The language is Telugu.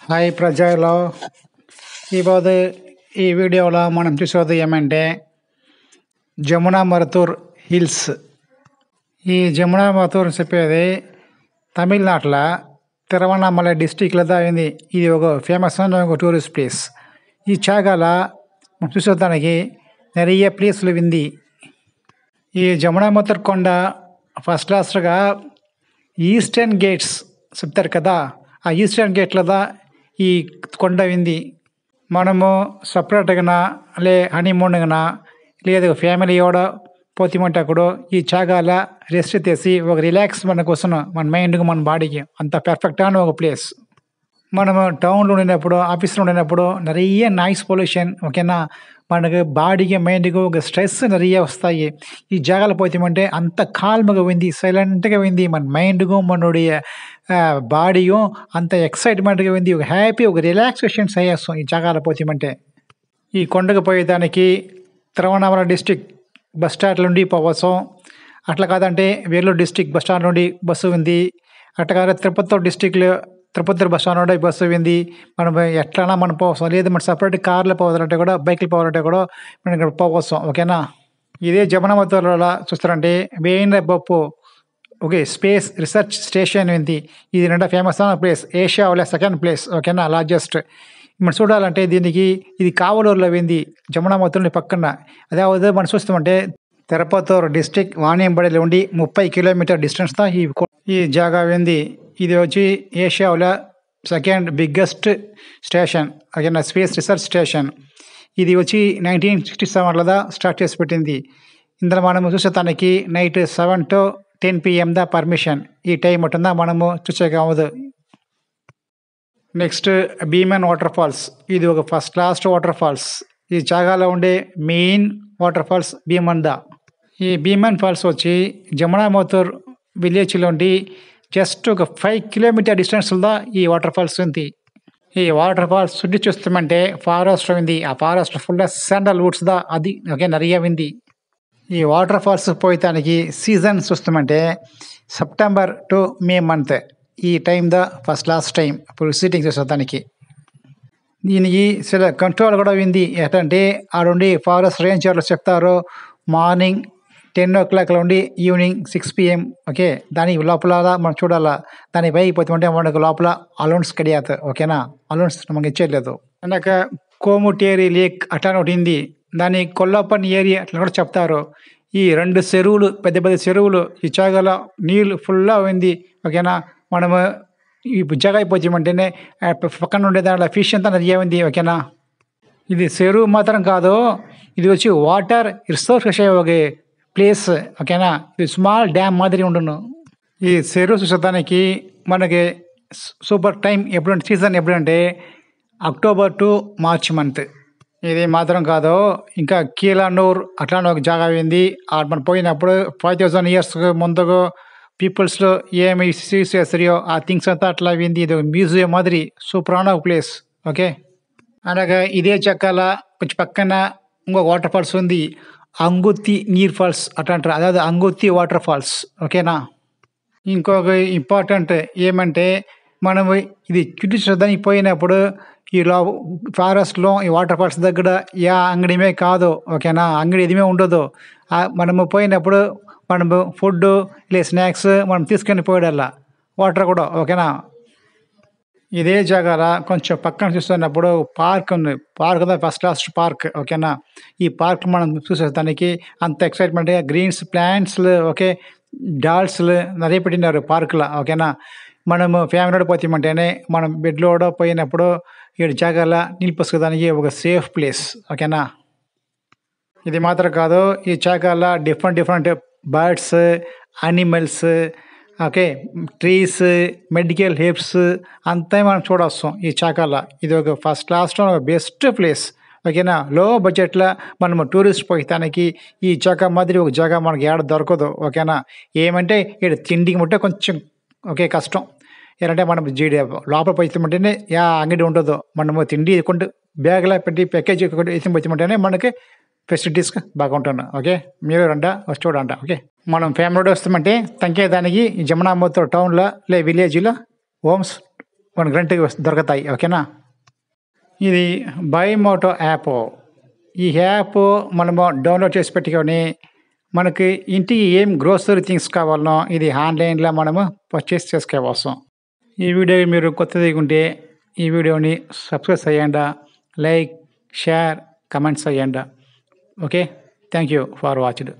హాయ్ ప్రజలు, ఈరోజు ఈ వీడియోలో మనం చూసేది ఏమంటే జమునా మరతూర్ హిల్స్. ఈ జమునా మరతూర్ చెప్పేది తమిళనాడులో తిరువణామలై డిస్టిక్లో అయింది. ఇది ఒక ఫేమస్ అయిన ఒక టూరిస్ట్ ప్లేస్. ఈ జాగాలో మనం చూసేదానికి நிறைய ప్లేసులు ఉంది. ఈ జమునా మరతూర్ కొండ ఫస్ట్ క్లాస్గా ఈస్టర్న్ గేట్స్ చెప్తారు కదా, ఆ ఈస్టర్న్ గేట్లదా ఈ కొండ ఉంది. మనము సపరేట్గా లే హనీమూన్గా లేదు ఫ్యామిలీ కూడా పోతిమంటే కూడా ఈ జాగాల రెస్ట్ చేసి ఒక రిలాక్స్ మన కోసం, మన మైండ్కి మన బాడీకి అంత పర్ఫెక్ట్ అయిన ఒక ప్లేస్. మనము టౌన్లో ఉండినప్పుడు ఆఫీస్లో ఉండినప్పుడు நிறைய నాయిస్ పొల్యూషన్ ఓకేనా, మనకు బాడీకి మైండ్కి ఒక స్ట్రెస్ நிறைய వస్తాయి. ఈ జాగాలో పోతామంటే అంత కాల్మ్గా ఉంది, సైలెంట్గా ఉంది. మన మైండ్కు మనోடைய బాడీயும் అంత ఎక్సైట్మెంట్గా ఉంది, ఒక హ్యాపీ ఒక రిలాక్సేషన్ చేస్తాం ఈ జాగాలో పోతామంటే. ఈ కొండకు పోయేదానికి తిరువణామలై డిస్టిక్ బస్ స్టాండ్ నుండి పోవచ్చు. అట్లా కాదంటే వేలూరు డిస్టిక్ బస్ స్టాండ్ నుండి బస్సు ఉంది. అట్లా కాదు తిరుపతి బస్ స్టాండ్ నుండి బస్సు ఉంది. మనం ఎట్లన్నా మనం పోవచ్చు, లేదు మనం సపరేట్ కార్లో పోవాలంటే కూడా, బైక్లో పోవాలంటే కూడా మనం ఇక్కడ పోవచ్చు ఓకేనా. ఇదే Jamuna మరతూర్లో చూస్తారంటే main Boppu okay space research station ఉంది. ఇది రెండో ఫేమస్ అయిన ప్లేస్, ఏషియాలో సెకండ్ ప్లేస్ ఓకేనా, లార్జెస్ట్. మనం చూడాలంటే దీనికి ఇది కావలూరులో ఉంది, జమునా మరతూర్ పక్కన. అదే మనం చూస్తామంటే తిరుపతూర్ డిస్టిక్ వాణింబడిలో ఉండి 30 కిలోమీటర్ డిస్టెన్స్తో ఈ జాగా ఉంది. ఇది వచ్చి ఏషియాలో సెకండ్ బిగ్గెస్ట్ స్టేషన్ ఓకేనా, స్పేస్ రీసెర్చ్ స్టేషన్. ఇది వచ్చి 1967లో స్టార్ట్ చేసి పెట్టింది. ఇందులో మనం చూసేదానికి నైట్ 7 to 10 PM పర్మిషన్. ఈ టైం ఉంటుందా మనము చూసే కావదు. Next Bheeman water falls. ఇది ఒక ఫస్ట్ క్లాస్ వాటర్ ఫాల్స్. ఈ జాగాలో ఉండే మెయిన్ వాటర్ ఫాల్స్ భీమన్దా. ఈ భీమన్ ఫాల్స్ వచ్చి జమునా మరతూర్ విలేజ్లో ఉండి జస్ట్ ఒక 5 కిలోమీటర్ డిస్టెన్స్లో ఈ వాటర్ ఫాల్స్ ఉంది. ఈ వాటర్ ఫాల్స్ చుట్టూ చూస్తామంటే ఫారెస్ట్ ఉంది. ఆ ఫారెస్ట్ ఫుల్ శాండల్ వుడ్స్ అది ఓకే நிறைய ఉంది. ఈ వాటర్ ఫాల్స్ పోయటానికి సీజన్ చూస్తామంటే సెప్టెంబర్ టు మే మంత్. ఈ టైం ఫస్ట్ క్లాస్ టైం ఇప్పుడు విజిటింగ్ చేసేదానికి. దీనికి చాలా కంట్రోల్ కూడా ఉంది. ఏంటంటే ఆడుండి ఫారెస్ట్ రేంజర్లు చెప్తారు మార్నింగ్ 10 o'clock ఉండి ఈవినింగ్ 6 PM ఓకే. దాని లోపల మనం చూడాలా, దాని పైకి పోతామంటే మనకు లోపల అలౌన్స్ కడియాదు ఓకేనా, అలౌన్స్ మనకి ఇచ్చేయలేదు. వెనక కోముటేరి లేక్ అట్లా ఒకటి ఉంది, దాని కొల్లపన్ ఏరియా అట్లా కూడా చెప్తారు. ఈ 2 చెరువులు పెద్ద పెద్ద చెరువులు, ఈ జాగాలో నీళ్ళు ఫుల్గా ఉంది ఓకేనా. మనము ఈ జాగా అయిపోతామంటేనే పక్కన ఉండే దాంట్లో ఫిష్ అంతా நிறைய ఉంది ఓకేనా. ఇది చెరువు మాత్రం కాదు, ఇది వచ్చి వాటర్ రిసోర్స్ చేసే ఒక ప్లేస్ ఓకేనా. ఇది స్మాల్ డ్యామ్ మాదిరి ఉండును. ఈ చెరువు చూసేదానికి మనకి సూపర్ టైం ఎప్పుడంటే సీజన్ ఎప్పుడంటే అక్టోబర్ టు మార్చ్ మంత్. ఇది మాత్రం కాదు, ఇంకా కీలానూర్ అట్లానే ఒక జాగా ఉంది. మనం పోయినప్పుడు 5000 years ముందుకు పీపుల్స్లో ఏమి సీజ్ చేస్తారో ఆ థింగ్స్ అంతా అట్లా ఉంది. ఇది మ్యూజియం మాదిరి సూపర్ అయిన ప్లేస్ ఓకే. అలాగే ఇదే చక్కాల కొంచెం పక్కన ఇంకొక వాటర్ ఫాల్స్ ఉంది, అంగుత్తి నీర్ ఫాల్స్ అట్లా అంటారు, అதாவது అంగుత్తి వాటర్ ఫాల్స్ ఓకేనా. ఇంకొక ఇంపార్టెంట్ ఏమంటే మనం ఇది చుట్టూ చూడడానికి పోయినప్పుడు ఈ ఫారెస్ట్లో ఈ వాటర్ ఫాల్స్ దగ్గర యా అంగడిమే కాదు ఓకేనా, అంగడి ఏదిమే ఉండదు. మనము పోయినప్పుడు మనము ఫుడ్ లేదా స్నాక్స్ మనం తీసుకొని పోయాడల్లా, వాటర్ కూడా ఓకేనా. ఇదే జాగాలో కొంచెం పక్కన చూస్తున్నప్పుడు పార్క్ ఉంది, పార్క్ ఫస్ట్ క్లాస్ పార్క్ ఓకేనా. ఈ పార్క్ మనం చూసేదానికి అంత ఎక్సైట్మెంట్గా గ్రీన్స్ ప్లాంట్స్లు ఓకే, డాల్స్లు நிறைய పెట్టినారు పార్క్లో ఓకేనా. మనము ఫ్యామిలీలో పోతామంటేనే మనం బెడ్లో కూడా పోయినప్పుడు ఈ జాగాలో నిలిపేసుకోవడానికి ఒక సేఫ్ ప్లేస్ ఓకేనా. ఇది మాత్రం కాదు, ఈ జాగాలో different birds, animals okay, trees, medical herbs అంతా మనం చూడొస్తాం ఈ జాగాలో. ఇది ఒక ఫస్ట్ క్లాస్లో బెస్ట్ ప్లేస్ ఓకేనా. లో బడ్జెట్లో మనము టూరిస్ట్ పోయటానికి ఈ జాగా మాదిరి ఒక జాగా మనకి ఏడ దొరకదు ఓకేనా. ఏమంటే ఇక్కడ తిండికి ముట్టే కొంచెం ఓకే కష్టం. ఏంటంటే మనం లోపల పోతామంటేనే యా అంగడి ఉండదు, మనము తిండి కొంటూ బ్యాగ్లో పెట్టి ప్యాకేజీ పోతామంటేనే మనకి ఫెసిలిటీస్ బాగుంటున్నాయి ఓకే. మీరు రండి వచ్చి చూడండి ఓకే. మనం ఫ్యామిలీలో వస్తామంటే తగ్గేదానికి ఈ జమునా మరతూర్ టౌన్లో లే విలేజ్లో హోమ్స్ 1 గంటకి దొరుకుతాయి. ఓకేనా? ఇది బైమోటో యాప్. ఈ యాప్ మనము డౌన్లోడ్ చేసి పెట్టుకొని మనకి ఇంటికి ఏం గ్రోసరీ థింగ్స్ కావాలనో ఇది ఆన్లైన్లో మనము పర్చేస్ చేసుకోవచ్చు. ఈ వీడియో మీరు కొత్తది ఉంటే ఈ వీడియోని సబ్స్క్రైబ్ చేయండి, లైక్, షేర్, కమెంట్స్ చేయండి. Okay, thank you for watched.